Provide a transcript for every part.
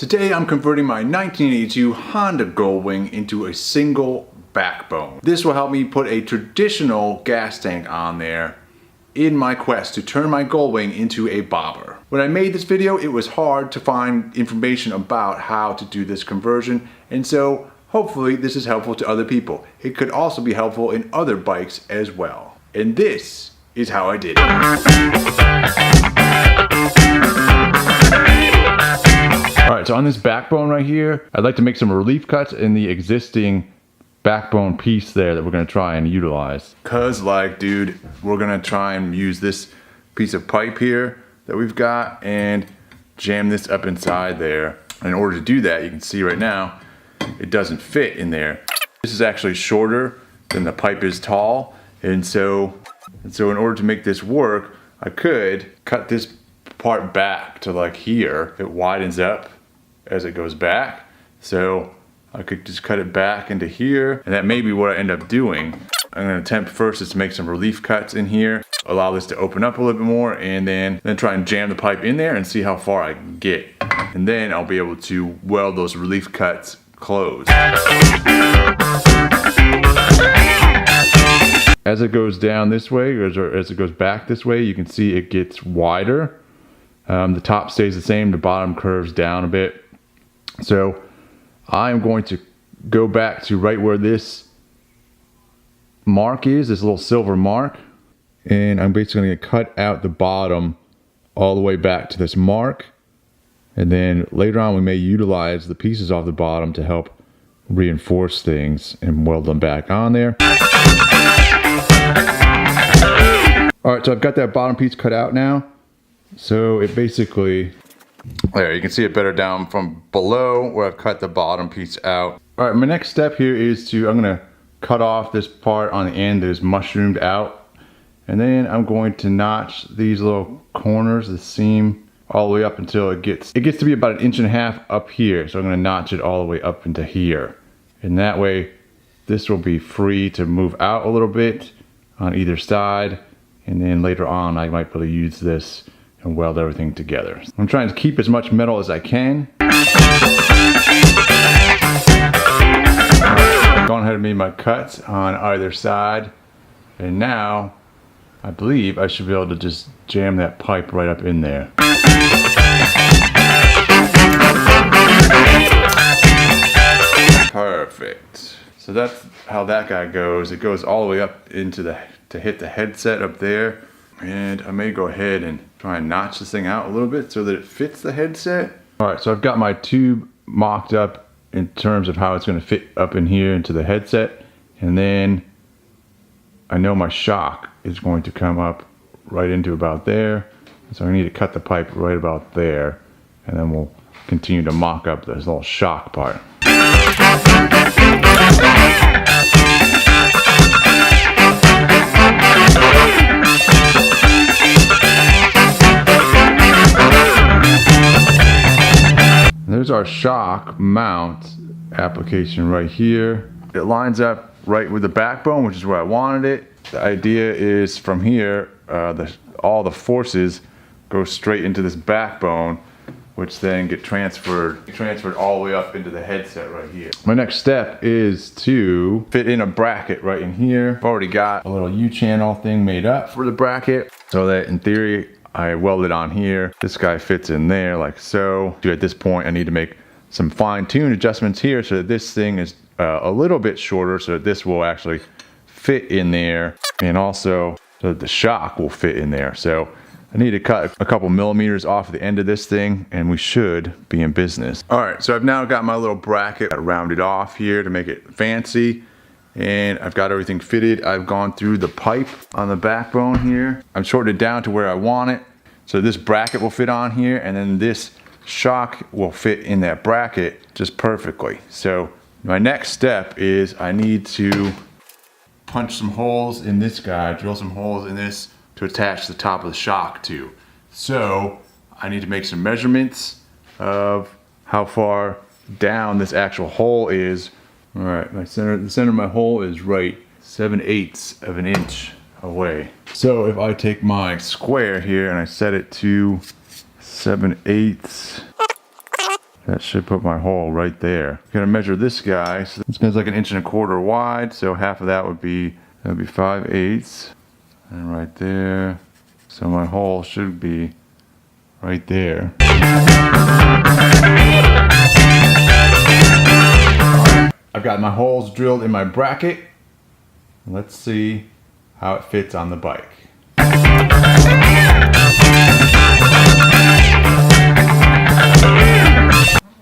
Today I'm converting my 1982 Honda Goldwing into a single backbone. This will help me put a traditional gas tank on there in my quest to turn my Goldwing into a bobber. When I made this video, it was hard to find information about how to do this conversion, and so hopefully this is helpful to other people. It could also be helpful in other bikes as well. And this is how I did it. Alright, so on this backbone right here, I'd like to make some relief cuts in the existing backbone piece there that we're going to try and utilize. Cause like, dude, we're going to try and use this piece of pipe here that we've got and jam this up inside there. And in order to do that, you can see right now, it doesn't fit in there. This is actually shorter than the pipe is tall. And so in order to make this work, I could cut this part back to like here. It widens up as it goes back. So I could just cut it back into here, and that may be what I end up doing. I'm gonna attempt first is to make some relief cuts in here, allow this to open up a little bit more, and then try and jam the pipe in there and see how far I can get. And then I'll be able to weld those relief cuts closed. As it goes down this way, or as it goes back this way, you can see it gets wider. The top stays the same, the bottom curves down a bit. So I'm going to go back to right where this mark is, this little silver mark, and I'm basically going to cut out the bottom all the way back to this mark. And then later on we may utilize the pieces off the bottom to help reinforce things and weld them back on there. Alright, so I've got that bottom piece cut out now. So it basically, there, you can see it better down from below where I've cut the bottom piece out. Alright, my next step here is I'm going to cut off this part on the end that is mushroomed out. And then I'm going to notch these little corners, the seam, all the way up until it gets to be about 1.5 inches up here. So I'm going to notch it all the way up into here. And that way this will be free to move out a little bit on either side. And then later on I might be able to use this and weld everything together. I'm trying to keep as much metal as I can. I've gone ahead and made my cuts on either side, and now I believe I should be able to just jam that pipe right up in there. Perfect. So that's how that guy goes. It goes all the way up into to hit the headset up there. And I may go ahead and try and notch this thing out a little bit so that it fits the headset. Alright, so I've got my tube mocked up in terms of how it's going to fit up in here into the headset. And then I know my shock is going to come up right into about there. So I need to cut the pipe right about there. And then we'll continue to mock up this little shock part. There's our shock mount application right here. It lines up right with the backbone, which is where I wanted it. The idea is from here, all the forces go straight into this backbone, which then get transferred all the way up into the headset right here. My next step is to fit in a bracket right in here. I've already got a little U-channel thing made up for the bracket, so that in theory, I weld it on here. This guy fits in there like so. At this point, I need to make some fine-tuned adjustments here so that this thing is a little bit shorter so that this will actually fit in there, and also so that the shock will fit in there. So I need to cut a couple millimeters off the end of this thing and we should be in business. Alright, so I've now got my little bracket rounded off here to make it fancy. And I've got everything fitted. I've gone through the pipe on the backbone here. I've shortened it down to where I want it. So this bracket will fit on here, and then this shock will fit in that bracket just perfectly. So my next step is I need to punch some holes in this guy, drill some holes in this to attach the top of the shock to. So I need to make some measurements of how far down this actual hole is. All right, the center of my hole is right 7/8 of an inch away. So if I take my square here and I set it to 7/8, That should put my hole right there. Gonna measure this guy. So this guy's like 1.25 inches wide, so half of that would be 5/8. And right there. So my hole should be right there. I've got my holes drilled in my bracket. Let's see how it fits on the bike.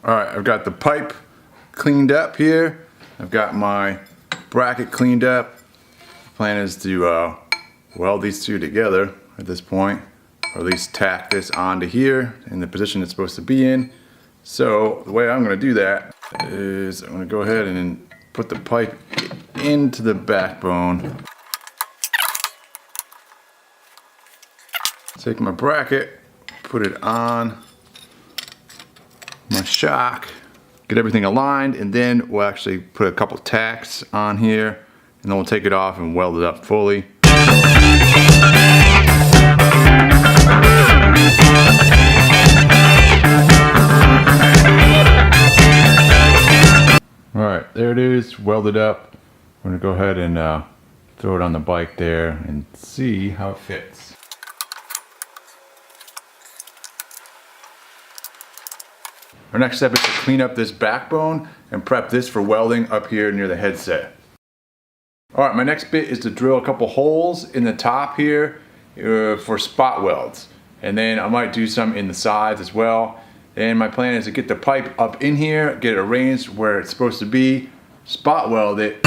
Alright, I've got the pipe cleaned up here. I've got my bracket cleaned up. The plan is to weld these two together at this point, or at least tack this onto here in the position it's supposed to be in. So the way I'm going to do that is I'm going to go ahead and put the pipe into the backbone. Take my bracket, put it on my shock, get everything aligned, and then we'll actually put a couple tacks on here, and then we'll take it off and weld it up fully. Alright, there it is, welded up. I'm going to go ahead and throw it on the bike there and see how it fits. Our next step is to clean up this backbone and prep this for welding up here near the headset. Alright, my next bit is to drill a couple holes in the top here for spot welds. And then I might do some in the sides as well. And my plan is to get the pipe up in here, get it arranged where it's supposed to be, spot weld it.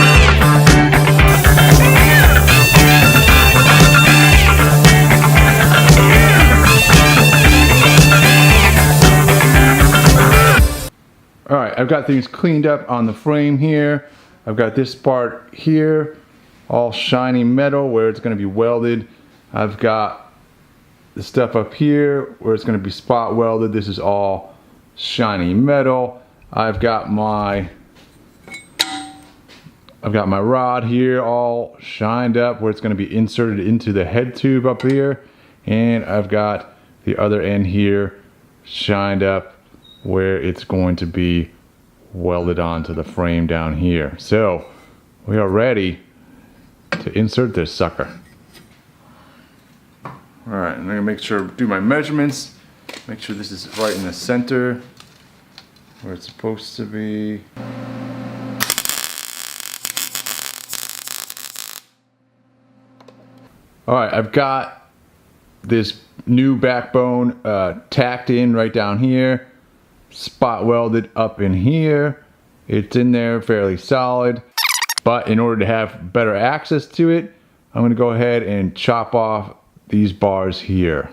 Alright, I've got things cleaned up on the frame here. I've got this part here, all shiny metal where it's going to be welded. I've got the stuff up here where it's going to be spot welded. This is all shiny metal. I've got my rod here all shined up where it's going to be inserted into the head tube up here. And I've got the other end here shined up where it's going to be welded onto the frame down here. So we are ready to insert this sucker. Alright, I'm going to make sure, do my measurements, make sure this is right in the center where it's supposed to be. Alright, I've got this new backbone tacked in right down here, spot welded up in here. It's in there fairly solid, but in order to have better access to it, I'm going to go ahead and chop off these bars here.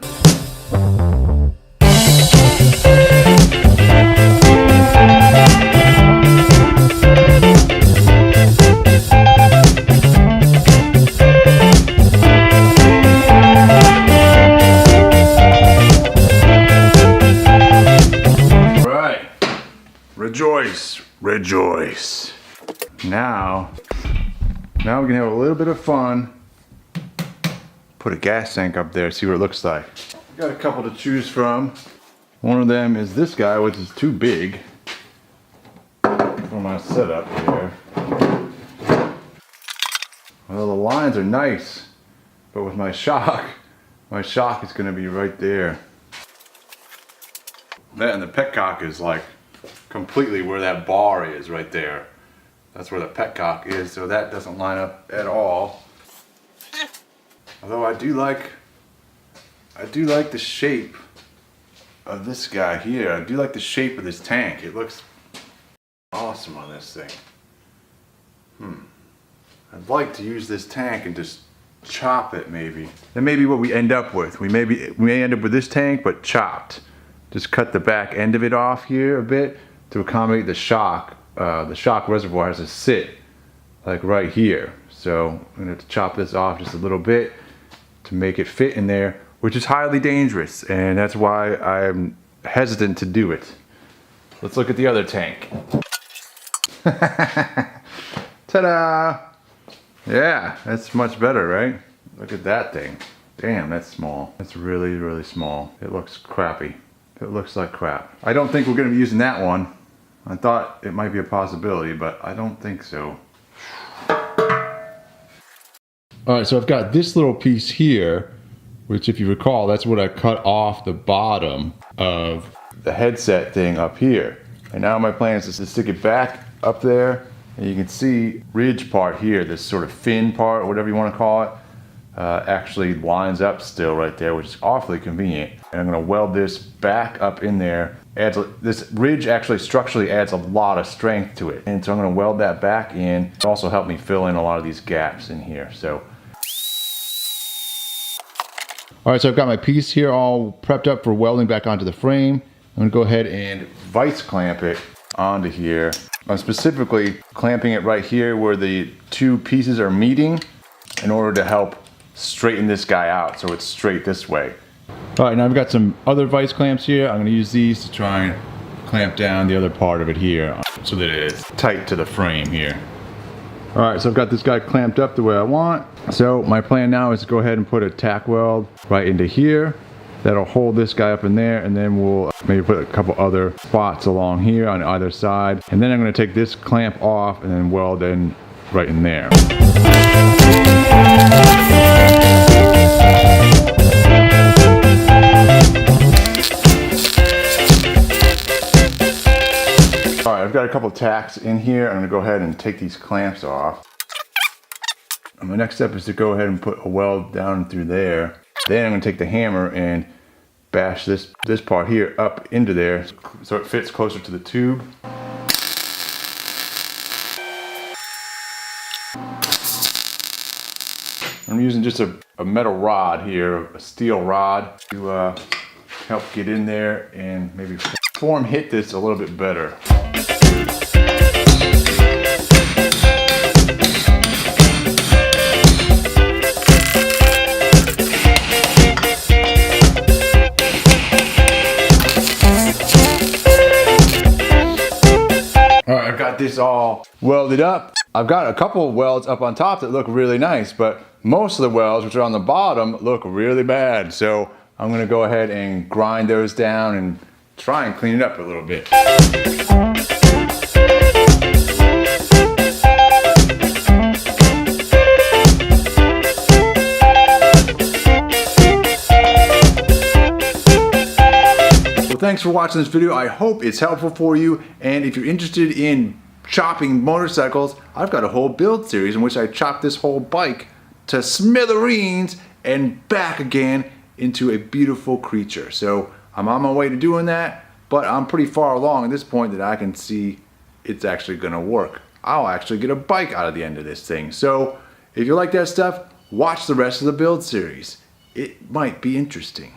Rejoice, rejoice. Now we can have a little bit of fun. Put a gas tank up there, see what it looks like. Got a couple to choose from. One of them is this guy, which is too big for my setup here. Well, the lines are nice, but with my shock is gonna be right there. That and the petcock is like completely where that bar is right there. That's where the petcock is, so that doesn't line up at all. Although I do like the shape of this guy here. I do like the shape of this tank. It looks awesome on this thing. I'd like to use this tank and just chop it maybe. That may be what we end up with. We may end up with this tank but chopped. Just cut the back end of it off here a bit to accommodate the shock. The shock reservoir has to sit like right here. So I'm gonna have to chop this off just a little bit to make it fit in there, which is highly dangerous, and that's why I'm hesitant to do it. Let's look at the other tank. Ta-da! Yeah, that's much better, right? Look at that thing. Damn, that's small. That's really, really small. It looks crappy. if it looks like crap. I don't think we're gonna be using that one. I thought it might be a possibility, but I don't think so. All right, so I've got this little piece here, which if you recall, that's what I cut off the bottom of the headset thing up here. And now my plan is to stick it back up there. And you can see ridge part here, this sort of fin part, whatever you want to call it, actually lines up still right there, which is awfully convenient. And I'm going to weld this back up in there. This ridge actually structurally adds a lot of strength to it. And so I'm going to weld that back in. It also helped me fill in a lot of these gaps in here. So, all right, so I've got my piece here all prepped up for welding back onto the frame. I'm going to go ahead and vice clamp it onto here. I'm specifically clamping it right here where the two pieces are meeting in order to help straighten this guy out so it's straight this way. All right, now I've got some other vice clamps here. I'm going to use these to try and clamp down the other part of it here so that it is tight to the frame here. All right, so I've got this guy clamped up the way I want. So my plan now is to go ahead and put a tack weld right into here. That'll hold this guy up in there, and then we'll maybe put a couple other spots along here on either side. And then I'm going to take this clamp off and then weld in right in there. All right, I've got a couple tacks in here. I'm going to go ahead and take these clamps off. And my next step is to go ahead and put a weld down through there. Then I'm going to take the hammer and bash this part here up into there so it fits closer to the tube. I'm using just a metal rod here, a steel rod, to help get in there and maybe form hit this a little bit better. Alright, I've got this all welded up. I've got a couple of welds up on top that look really nice, but most of the welds, which are on the bottom, look really bad. So I'm going to go ahead and grind those down and try and clean it up a little bit. Thanks for watching this video. I hope it's helpful for you, and if you're interested in chopping motorcycles, I've got a whole build series in which I chop this whole bike to smithereens and back again into a beautiful creature. So I'm on my way to doing that, but I'm pretty far along at this point that I can see it's actually gonna work. I'll actually get a bike out of the end of this thing. So if you like that stuff, watch the rest of the build series. It might be interesting.